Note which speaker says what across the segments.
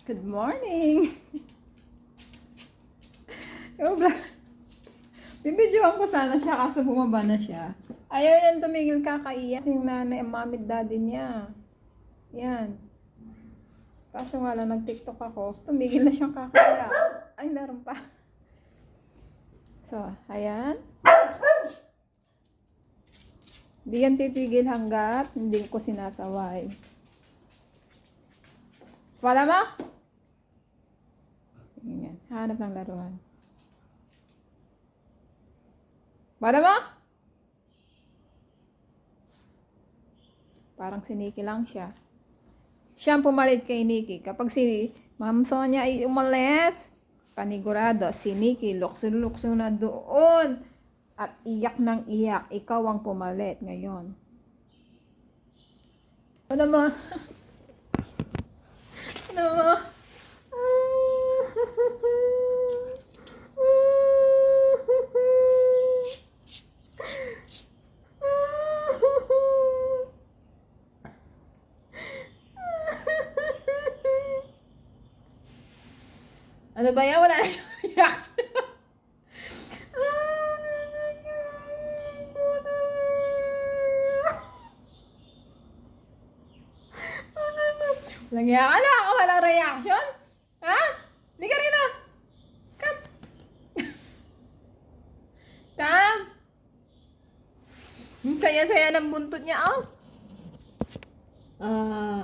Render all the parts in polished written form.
Speaker 1: Good morning! Bibidyoan ko sana siya kaso bumaba na siya. Ayaw yan tumigil kakaiyak. Kasi yung nanay, mami, daddy niya. Yan. Kaso nga lang nag-tiktok ako. Tumigil na siyang kakaiyak. Ay, naroon pa. So, ayan. Hindi yan titigil hanggat hindi ko sinasaway. Wala mo? Ganyan. Hanap ng laruan. Wala mo? Parang si Nikki lang siya. Siya ang pumalit kay Nikki. Kapag si Ma'am Sonia ay umalis, panigurado, si Nikki lukso-lukso na doon. At iyak ng iyak. Ikaw ang pumalit ngayon. Ano mo? Ano mo? Ano ba yan? Wala na siyang reaction. Walang yan. Ano ako? Walang reaction? Ha? Hindi ka rin na. Come. Come. Ang saya-saya ng buntot niya, oh.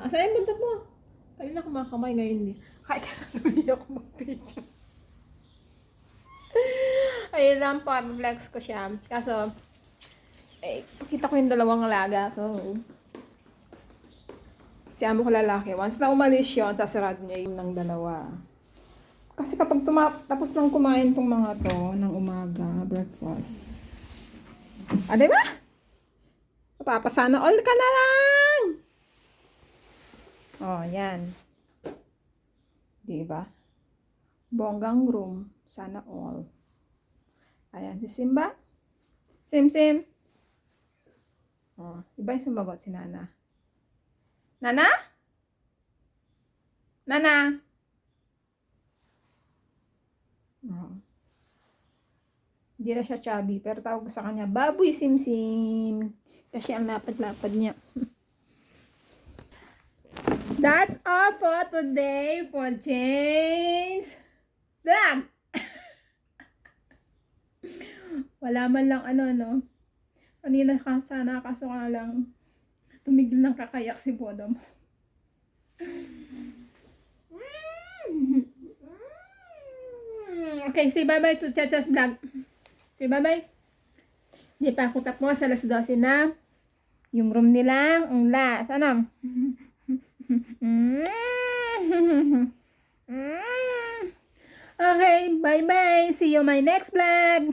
Speaker 1: Asan yung buntot mo? Kanina kumakamay, ngayon hindi. Kahit hindi ako mag-picture. Ayun lang po, flex ko siya. Kaso, pakita ko yung dalawang alaga ko. Si amo ko lalaki. Once na umalis yun, sasarado niya yung ng dalawa. Kasi kapag tapos nang kumain tong mga to, ng umaga, breakfast. Diba? Papasana all ka na lang! Oh, yan. Diba? Bonggang room. Sana all. Ayan, si Simba. Sim. Oh, iba yung sumagot si Nana. Nana? Nana? Oh. Hindi na siya chubby, pero tawag ko sa kanya, Baboy Sim. Kasi ang lapad-lapad niya. That's all for today for change vlog. Wala man lang no. Kanina sana kaso ka lang tumigil ng kakayak si Bodo mo. Okay, say bye-bye to Chacha's vlog. Say bye-bye. Di pa ako tapos, alas 12 na. Yung room nila, ang last. Ano? Okay, bye-bye. See you my next vlog.